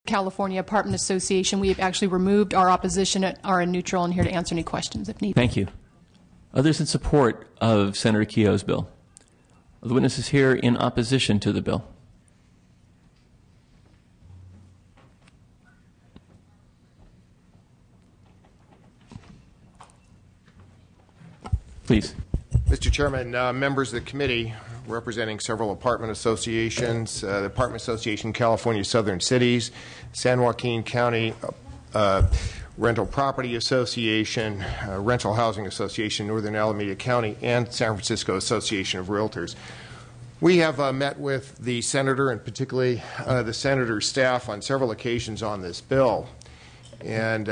California Apartment Association. We have actually removed our opposition and are in neutral and here to answer any questions if needed. Thank you. Others in support of Senator Keogh's bill? Are the witnesses here in opposition to the bill? Please. Mr. Chairman, members of the committee representing several apartment associations, the Apartment Association California Southern Cities, San Joaquin County Rental Property Association, Rental Housing Association, Northern Alameda County, and San Francisco Association of Realtors. We have met with the Senator and particularly the Senator's staff on several occasions on this bill. And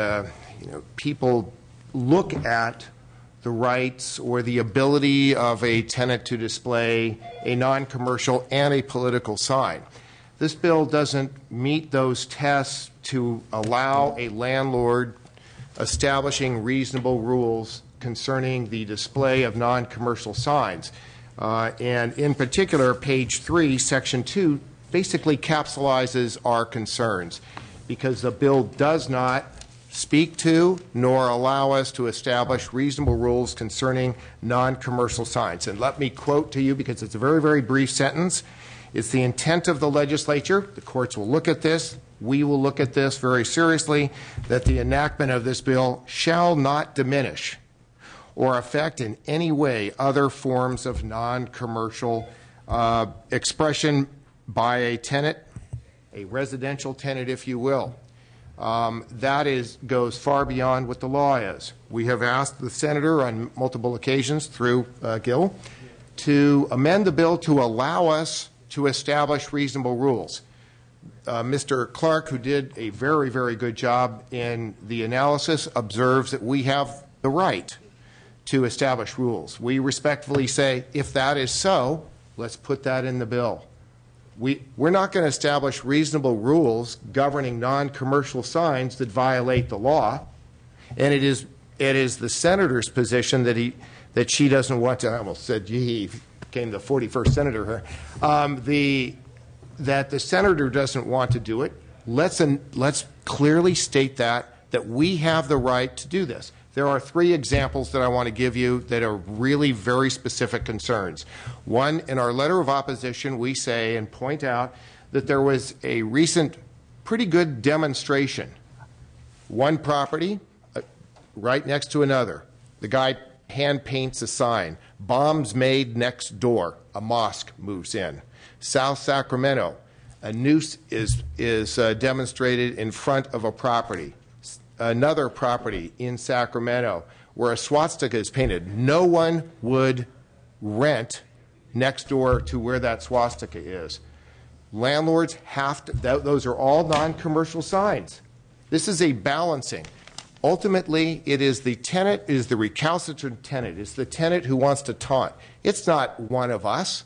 people look at the rights or the ability of a tenant to display a non-commercial and a political sign. This bill doesn't meet those tests to allow a landlord establishing reasonable rules concerning the display of non-commercial signs. And in particular, page 3, section 2, basically capsulizes our concerns because the bill does not speak to nor allow us to establish reasonable rules concerning non-commercial signs. And let me quote to you because it's a very, very brief sentence. It's the intent of the legislature, the courts will look at this, we will look at this very seriously, that the enactment of this bill shall not diminish or affect in any way other forms of non-commercial expression by a tenant, a residential tenant if you will. That goes far beyond what the law is. We have asked the Senator on multiple occasions through Gil to amend the bill to allow us to establish reasonable rules. Mr. Clark, who did a very, very good job in the analysis, observes that we have the right to establish rules. We respectfully say, if that is so, let's put that in the bill. We're not going to establish reasonable rules governing non-commercial signs that violate the law, and it is the Senator's position that she doesn't want to. I almost said, gee, he became the 41st Senator here. That the Senator doesn't want to do it. Let's clearly state that we have the right to do this. There are 3 examples that I want to give you that are really very specific concerns. One, in our letter of opposition, we say and point out that there was a recent pretty good demonstration. One property right next to another. The guy hand paints a sign. Bombs made next door. A mosque moves in. South Sacramento, a noose is demonstrated in front of a property. Another property in Sacramento where a swastika is painted. No one would rent next door to where that swastika is. Landlords have to, those are all non-commercial signs. This is a balancing. Ultimately, it is the tenant, it is the recalcitrant tenant, it's the tenant who wants to taunt. It's not one of us.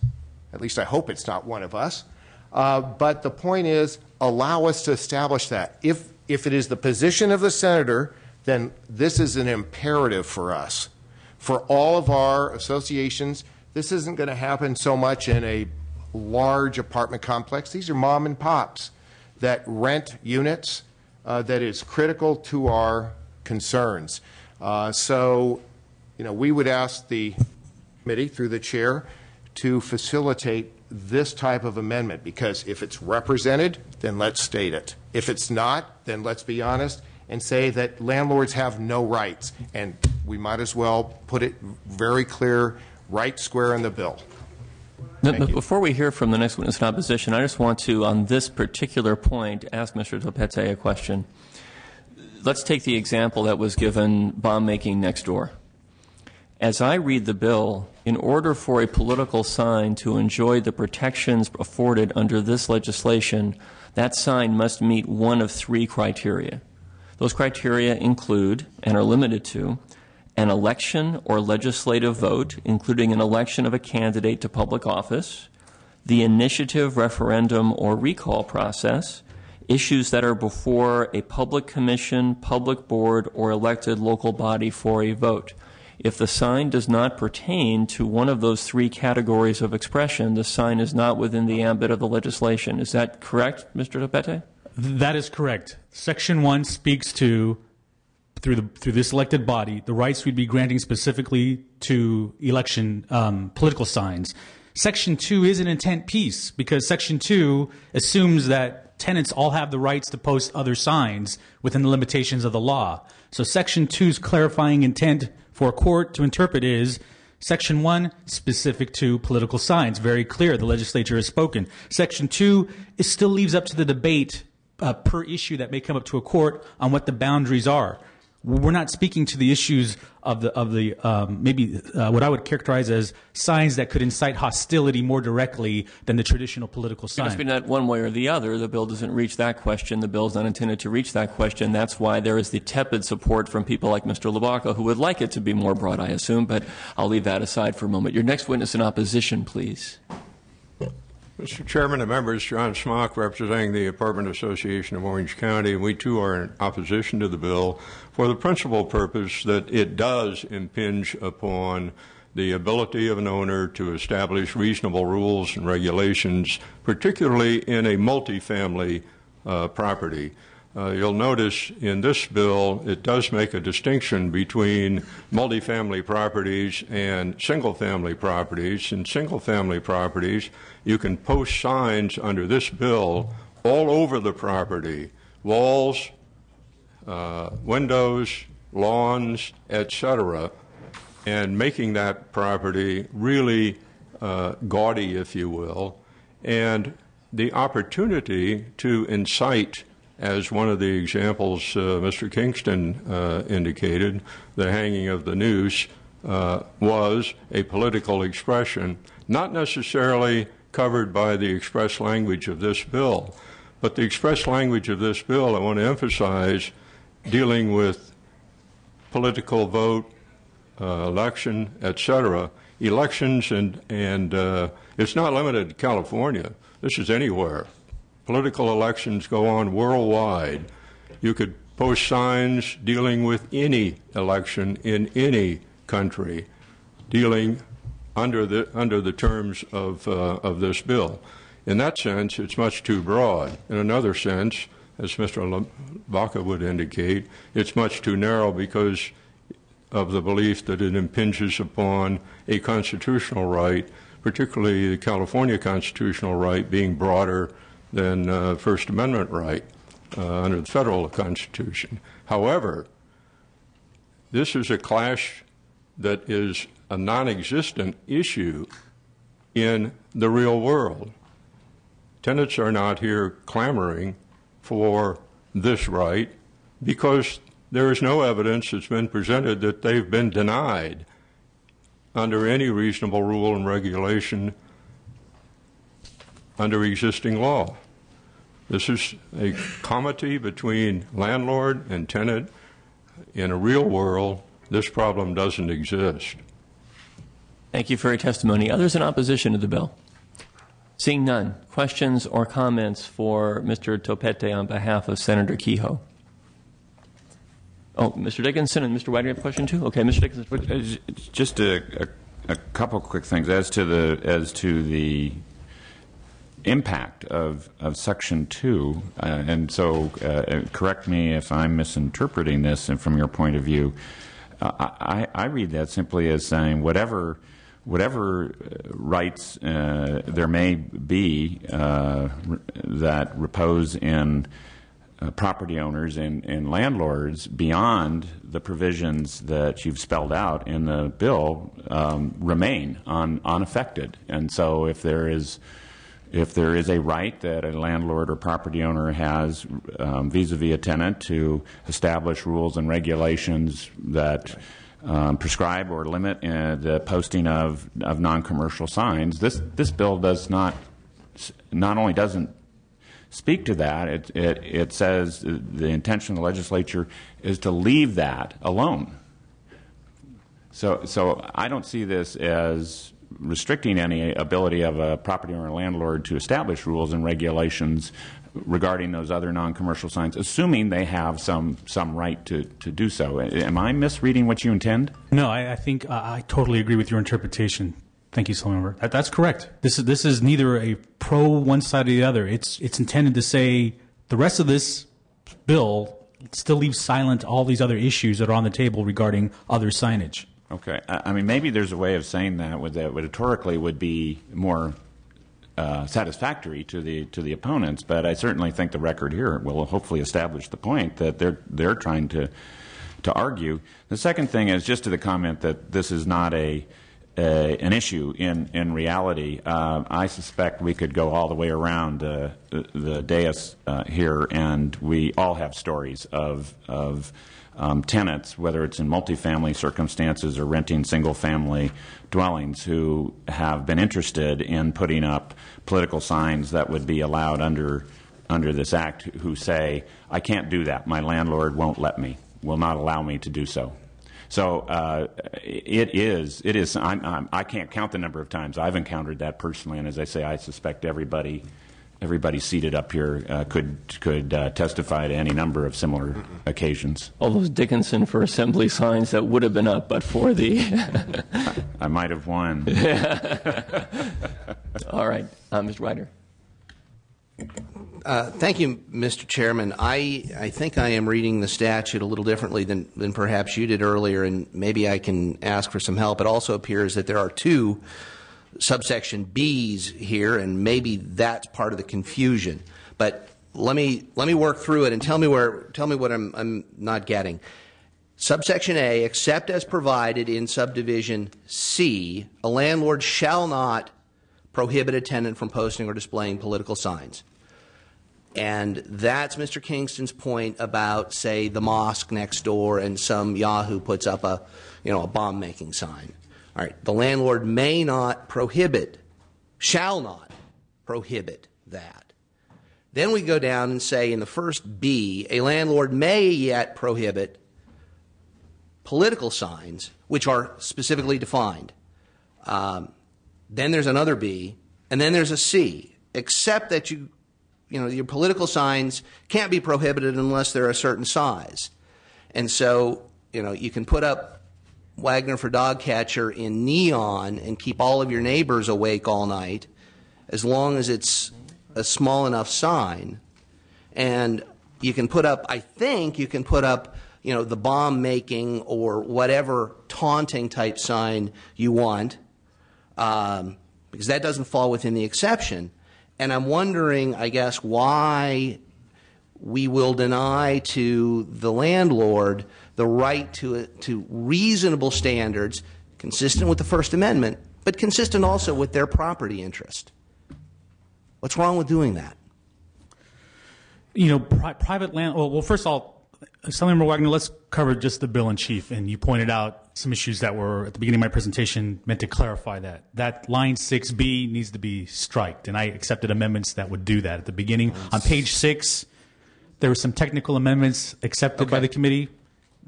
At least I hope it's not one of us. But the point is, allow us to establish that. If it is the position of the Senator, then this is an imperative for us. For all of our associations, this isn't going to happen so much in a large apartment complex. These are mom and pops that rent units that is critical to our concerns. So, we would ask the committee through the chair to facilitate this type of amendment, because if it's represented, then let's state it. If it's not, then let's be honest and say that landlords have no rights, and we might as well put it very clear, right square in the bill. Before we hear from the next witness in opposition, I just want to, on this particular point, ask Mr. Topete a question. Let's take the example that was given, bomb making next door. As I read the bill, in order for a political sign to enjoy the protections afforded under this legislation, that sign must meet one of 3 criteria. Those criteria include, and are limited to, an election or legislative vote, including an election of a candidate to public office, the initiative, referendum, or recall process, issues that are before a public commission, public board, or elected local body for a vote. If the sign does not pertain to one of those 3 categories of expression, the sign is not within the ambit of the legislation. Is that correct, Mr. Topete? That is correct. Section 1 speaks to, through this elected body, the rights we'd be granting specifically to election political signs. Section 2 is an intent piece because Section 2 assumes that tenants all have the rights to post other signs within the limitations of the law. So Section 2's clarifying intent for a court to interpret is Section 1, specific to political signs. Very clear. The legislature has spoken. Section 2, it still leaves up to the debate per issue that may come up to a court on what the boundaries are. We're not speaking to the issues of what I would characterize as signs that could incite hostility more directly than the traditional political sign. It must be not one way or the other. The bill doesn't reach that question. The bill is not intended to reach that question. That's why there is the tepid support from people like Mr. LaBaca, who would like it to be more broad, I assume, but I'll leave that aside for a moment. Your next witness in opposition, please. Mr. Chairman and members, John Smock, representing the Apartment Association of Orange County. We, too, are in opposition to the bill for the principal purpose that it does impinge upon the ability of an owner to establish reasonable rules and regulations, particularly in a multifamily property. You'll notice in this bill it does make a distinction between multifamily properties and single-family properties. In single-family properties, you can post signs under this bill all over the property, walls, windows, lawns, etc., and making that property really gaudy, if you will, and the opportunity to incite, as one of the examples Mr. Kingston indicated, the hanging of the noose was a political expression, not necessarily covered by the express language of this bill. But the express language of this bill, I want to emphasize, dealing with political vote, election, etc., elections, and it's not limited to California. This is anywhere. Political elections go on worldwide. You could post signs dealing with any election in any country, dealing under the terms of this bill. In that sense, it's much too broad. In another sense, as Mr. LaBaca would indicate, it's much too narrow because of the belief that it impinges upon a constitutional right, particularly the California constitutional right being broader than First Amendment right under the federal Constitution. However, this is a clash that is a non-existent issue in the real world. Tenants are not here clamoring for this right because there is no evidence that's been presented that they've been denied under any reasonable rule and regulation under existing law. This is a comity between landlord and tenant. In a real world, this problem doesn't exist. Thank you for your testimony. Others in opposition to the bill? Seeing none, questions or comments for Mr. Topete on behalf of Senator Kehoe? Oh, Mr. Dickinson and Mr. White, you have a question too? Okay, Mr. Dickinson. Just a couple quick things as to the impact of Section 2, and so correct me if I'm misinterpreting this, and from your point of view, I read that simply as saying whatever rights there may be that repose in property owners and landlords beyond the provisions that you've spelled out in the bill remain unaffected. And so if there is a right that a landlord or property owner has vis-a-vis a tenant to establish rules and regulations that prescribe or limit the posting of non-commercial signs, this bill does not only doesn't speak to that, it says the intention of the legislature is to leave that alone. So I don't see this as restricting any ability of a property owner or landlord to establish rules and regulations regarding those other non-commercial signs, assuming they have some right to do so. Am I misreading what you intend? No, I think I totally agree with your interpretation. Thank you, Senator. That's correct. This is neither a pro one side or the other. It's intended to say the rest of this bill still leaves silent all these other issues that are on the table regarding other signage. Okay. I mean, maybe there's a way of saying that rhetorically would be more satisfactory to the opponents, but I certainly think the record here will hopefully establish the point that they're trying to argue. The second thing is just to the comment that this is not an issue in reality. I suspect we could go all the way around the dais here, and we all have stories of tenants, whether it's in multifamily circumstances or renting single-family dwellings, who have been interested in putting up political signs that would be allowed under this act, who say, I can't do that. My landlord won't let me, will not allow me to do so. So it is. I can't count the number of times I've encountered that personally, and as I say, I suspect everybody seated up here could testify to any number of similar occasions. All those Dickinson for Assembly signs that would have been up, but for the I might have won. All right, Mr. Ryder. Thank you, Mr. Chairman. I think I am reading the statute a little differently than perhaps you did earlier, and maybe I can ask for some help. It also appears that there are two subsection B's here, and maybe that's part of the confusion. But let me work through it and tell me what I'm not getting. Subsection A, except as provided in subdivision C, a landlord shall not prohibit a tenant from posting or displaying political signs. And that's Mr. Kingston's point about, say, the mosque next door and some Yahoo puts up a bomb-making sign. All right, the landlord may not prohibit, shall not prohibit that. Then we go down and say in the first B, a landlord may yet prohibit political signs, which are specifically defined. Then there's another B, and then there's a C, except that your political signs can't be prohibited unless they're a certain size. And so, you can put up Wagner for Dog Catcher in neon and keep all of your neighbors awake all night as long as it's a small enough sign. And you can put up, I think you can put up, the bomb making or whatever taunting type sign you want, because that doesn't fall within the exception. And I'm wondering, I guess, why we will deny to the landlord the right to reasonable standards consistent with the First Amendment, but consistent also with their property interest. What's wrong with doing that? Private land. Well, first of all, Senator Wagner, let's cover just the bill in chief. And you pointed out some issues that were at the beginning of my presentation meant to clarify that. That line 6B needs to be striked, and I accepted amendments that would do that at the beginning. On page 6, there were some technical amendments accepted by the committee.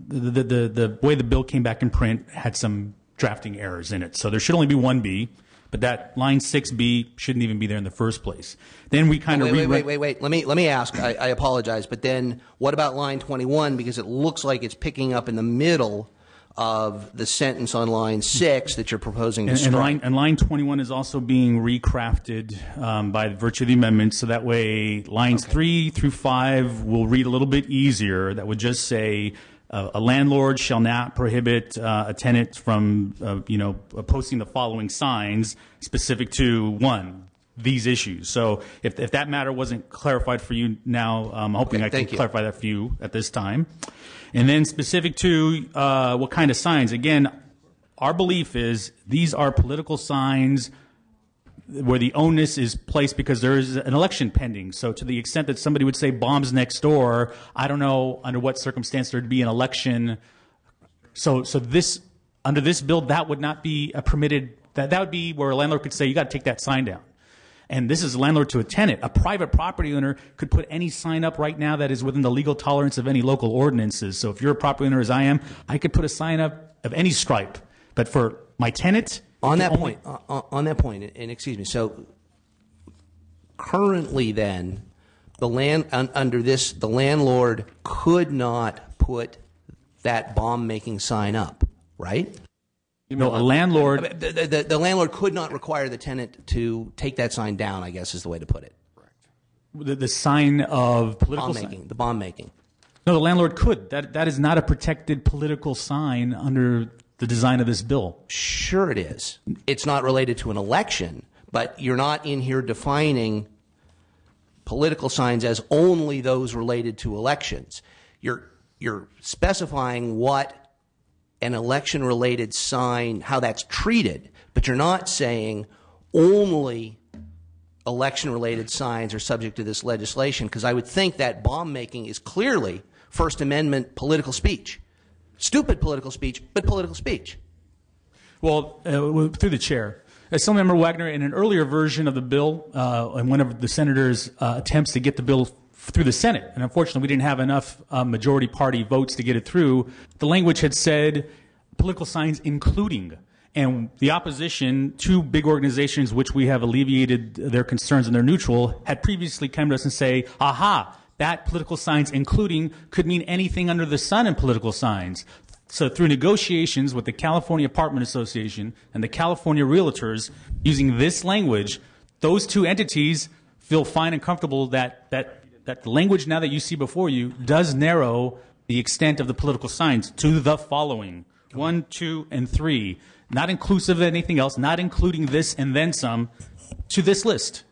The way the bill came back in print had some drafting errors in it. So there should only be one B, but that line 6B shouldn't even be there in the first place. Then we kind of wait. Let me ask. I apologize, but then what about line 21? Because it looks like it's picking up in the middle of the sentence on line 6 that you're proposing to strike. And line 21 is also being recrafted by virtue of the amendment, so that way lines 3 through 5 will read a little bit easier. That would just say a landlord shall not prohibit a tenant from posting the following signs specific to, one, these issues. So if that matter wasn't clarified for you now, I'm hoping I can clarify that for you at this time. And then specific to what kind of signs. Again, our belief is these are political signs where the onus is placed because there is an election pending. So to the extent that somebody would say bombs next door, I don't know under what circumstance there'd be an election. So this under this bill, that would not be a permitted. That would be where a landlord could say, you got to take that sign down. And this is a landlord to a tenant. A private property owner could put any sign up right now that is within the legal tolerance of any local ordinances. So if you're a property owner, as I am, I could put a sign up of any stripe. But for my tenant, on that point, and excuse me, so currently then, the landlord could not put that bomb-making sign up, right? No, a landlord. The landlord could not require the tenant to take that sign down, I guess is the way to put it. Correct. the sign of political The bond making. No, the landlord could. That is not a protected political sign under the design of this bill. Sure it is. It's not related to an election, but you're not in here defining political signs as only those related to elections. You're specifying what an election-related sign, how that's treated, but you're not saying only election-related signs are subject to this legislation, because I would think that bomb making is clearly First Amendment political speech. Stupid political speech, but political speech. Well, through the chair, Assemblymember Wagner, in an earlier version of the bill, and one of the senators' attempts to get the bill through the Senate, and unfortunately we didn't have enough majority party votes to get it through, the language had said political signs including. And the opposition, two big organizations which we have alleviated their concerns and they're neutral, had previously come to us and say, aha, that political signs including could mean anything under the sun in political signs. So through negotiations with the California Apartment Association and the California Realtors, using this language, those two entities feel fine and comfortable that the language now that you see before you does narrow the extent of the political signs to the following: 1, 2, and 3. Not inclusive of anything else, not including this and then some, to this list.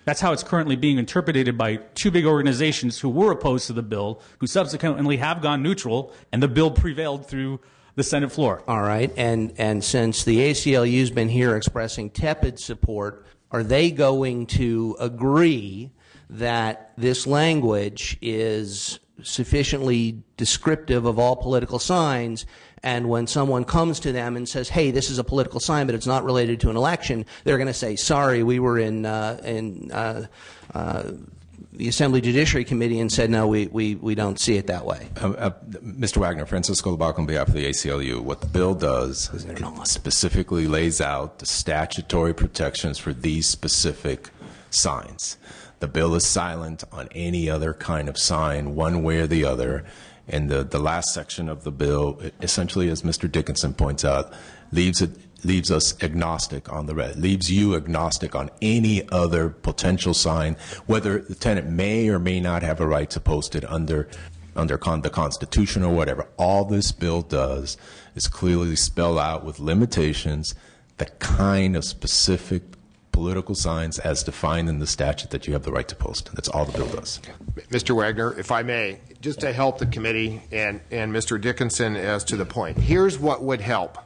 That's how it's currently being interpreted by two big organizations who were opposed to the bill, who subsequently have gone neutral, and the bill prevailed through the Senate floor. All right, and since the ACLU's been here expressing tepid support, are they going to agree that this language is sufficiently descriptive of all political signs, and when someone comes to them and says, hey, this is a political sign, but it's not related to an election, they're going to say, sorry, we were in the Assembly Judiciary Committee and said, no, we don't see it that way. Mr. Wagner, Francisco LeBarc on behalf of the ACLU. What the bill does, it specifically lays out the statutory protections for these specific signs. The bill is silent on any other kind of sign, one way or the other. And the last section of the bill, essentially, as Mr. Dickinson points out, leaves us agnostic on the red, leaves you agnostic on any other potential sign, whether the tenant may or may not have a right to post it under the Constitution or whatever. All this bill does is clearly spell out with limitations the kind of specific political signs as defined in the statute that you have the right to post. That's all the bill does. Mr. Wagner, if I may, just to help the committee and Mr. Dickinson as to the point, here's what would help.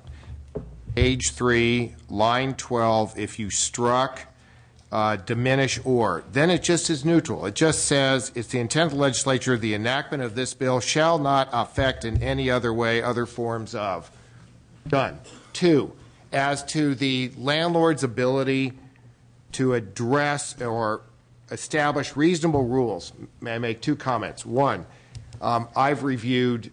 Page 3, line 12, if you struck diminish or, then it just is neutral. It just says it's the intent of the legislature, the enactment of this bill shall not affect in any other way other forms of. Done. 2, as to the landlord's ability to address or establish reasonable rules, may I make 2 comments? 1, I've reviewed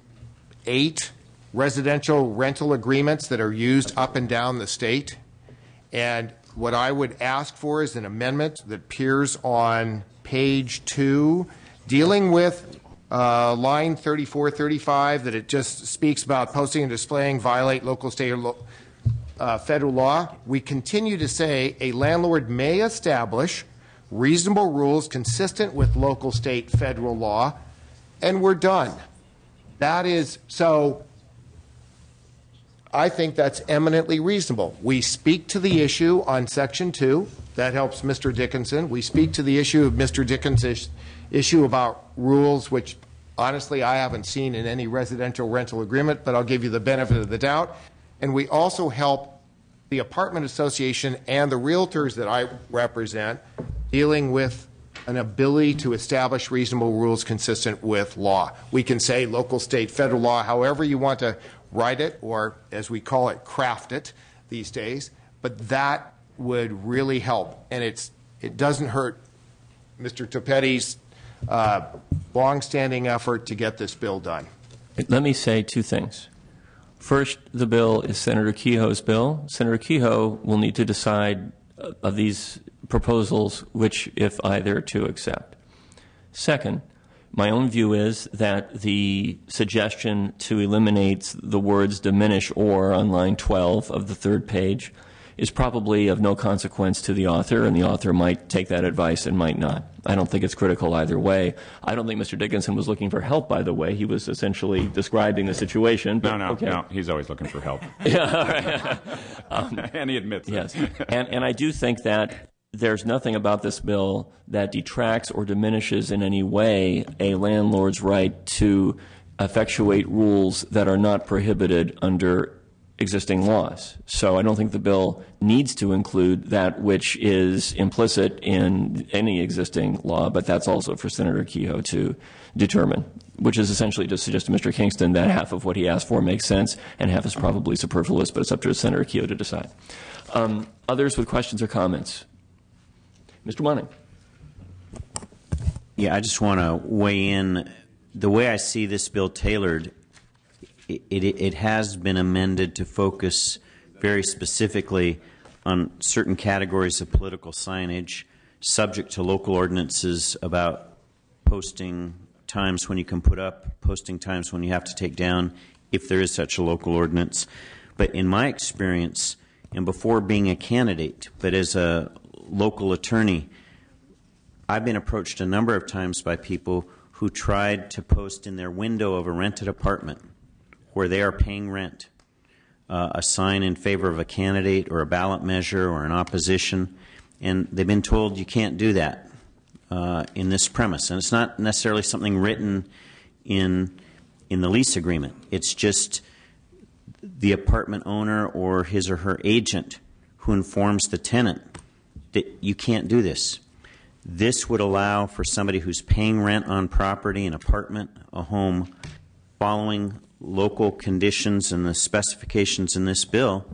8 residential rental agreements that are used up and down the state, and what I would ask for is an amendment that appears on page 2 dealing with line 34, 35, that it just speaks about posting and displaying violate local, state, or federal law. We continue to say a landlord may establish reasonable rules consistent with local, state, federal law, and we're done. That is, so I think that's eminently reasonable. We speak to the issue on Section 2. That helps Mr. Dickinson. We speak to the issue of Mr. Dickinson's issue about rules, which honestly I haven't seen in any residential rental agreement, but I'll give you the benefit of the doubt. And we also help the apartment association and the realtors that I represent dealing with an ability to establish reasonable rules consistent with law. We can say local, state, federal law, however you want to write it, or as we call it, craft it these days, but that would really help. And it doesn't hurt Mr. Topetti's long-standing effort to get this bill done. Let me say 2 things. First, the bill is Senator Kehoe's bill. Senator Kehoe will need to decide of these proposals which, if either, to accept. Second, my own view is that the suggestion to eliminate the words diminish or on line 12 of the 3rd page is probably of no consequence to the author, and the author might take that advice and might not. I don't think it's critical either way. I don't think Mr. Dickinson was looking for help, by the way. He was essentially describing the situation. But, No, he's always looking for help. Yeah, all right. And he admits yes. it. And I do think that there's nothing about this bill that detracts or diminishes in any way a landlord's right to effectuate rules that are not prohibited under existing laws. So I don't think the bill needs to include that which is implicit in any existing law, but that's also for Senator Kehoe to determine, which is essentially just suggest to Mr. Kingston that half of what he asked for makes sense and half is probably superfluous, but it's up to Senator Kehoe to decide. Others with questions or comments? Mr. Monning. Yeah, I just want to weigh in. The way I see this bill tailored, it has been amended to focus very specifically on certain categories of political signage, subject to local ordinances about posting times when you can put up, posting times when you have to take down, if there is such a local ordinance. But in my experience, and before being a candidate, but as a local attorney, I've been approached a number of times by people who tried to post in their window of a rented apartment where they are paying rent a sign in favor of a candidate or a ballot measure or an opposition, and they've been told you can't do that in this premise. And it's not necessarily something written in the lease agreement. It's just the apartment owner or his or her agent who informs the tenant that you can't do this. This would allow for somebody who's paying rent on property, an apartment, a home, following local conditions and the specifications in this bill,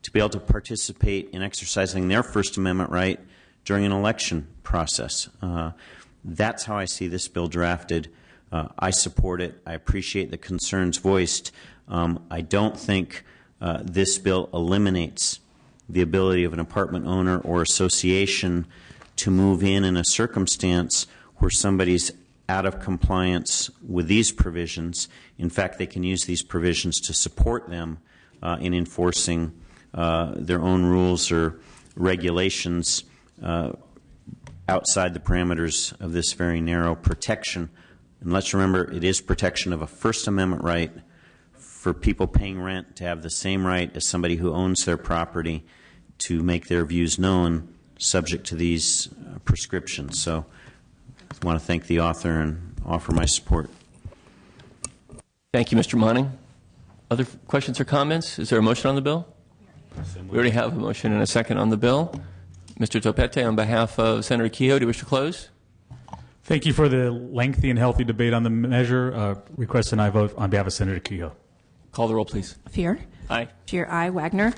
to be able to participate in exercising their First Amendment right during an election process. That's how I see this bill drafted. I support it. I appreciate the concerns voiced. I don't think this bill eliminates the ability of an apartment owner or association to move in a circumstance where somebody's out of compliance with these provisions. In fact, they can use these provisions to support them in enforcing their own rules or regulations outside the parameters of this very narrow protection. And let's remember, it is protection of a First Amendment right for people paying rent to have the same right as somebody who owns their property to make their views known subject to these prescriptions. So I want to thank the author and offer my support. Thank you, Mr. Monning. Other questions or comments? Is there a motion on the bill? We already have a motion and a second on the bill. Mr. Topete, on behalf of Senator Kehoe, do you wish to close? Thank you for the lengthy and healthy debate on the measure. Request and I vote on behalf of Senator Kehoe. Call the roll, please. Fear. Aye. Fear, aye. Wagner.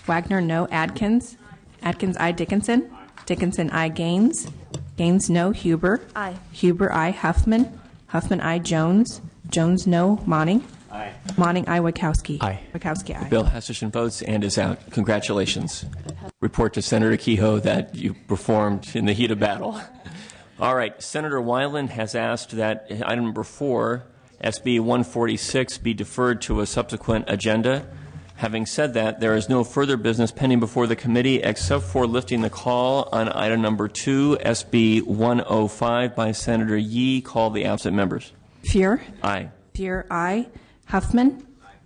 Wagner, no. Adkins. Adkins, aye. Dickinson. Dickinson, aye. Gaines. Gaines, no. Huber. Aye. Huber, aye. Huffman. Huffman, aye. Jones. Jones, no. Monning. Aye. Monning, aye. Wachowski. Aye. Wachowski, aye. Bill has sufficient votes and is out. Congratulations. Report to Senator Kehoe that you performed in the heat of battle. All right. Senator Weiland has asked that item number 4, SB 146, be deferred to a subsequent agenda. Having said that, there is no further business pending before the committee except for lifting the call on item number 2, SB 105, by Senator Yee. Call the absent members. Fear. Aye. Fear, aye. Huffman.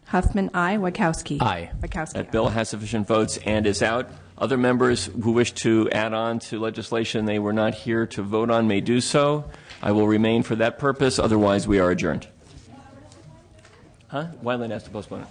Huffman, aye. Wachowski. Aye. Wachowski, That aye. bill has sufficient votes and is out. Other members who wish to add on to legislation they were not here to vote on may do so. I will remain for that purpose. Otherwise, we are adjourned. Huh? Weiland has to postpone it.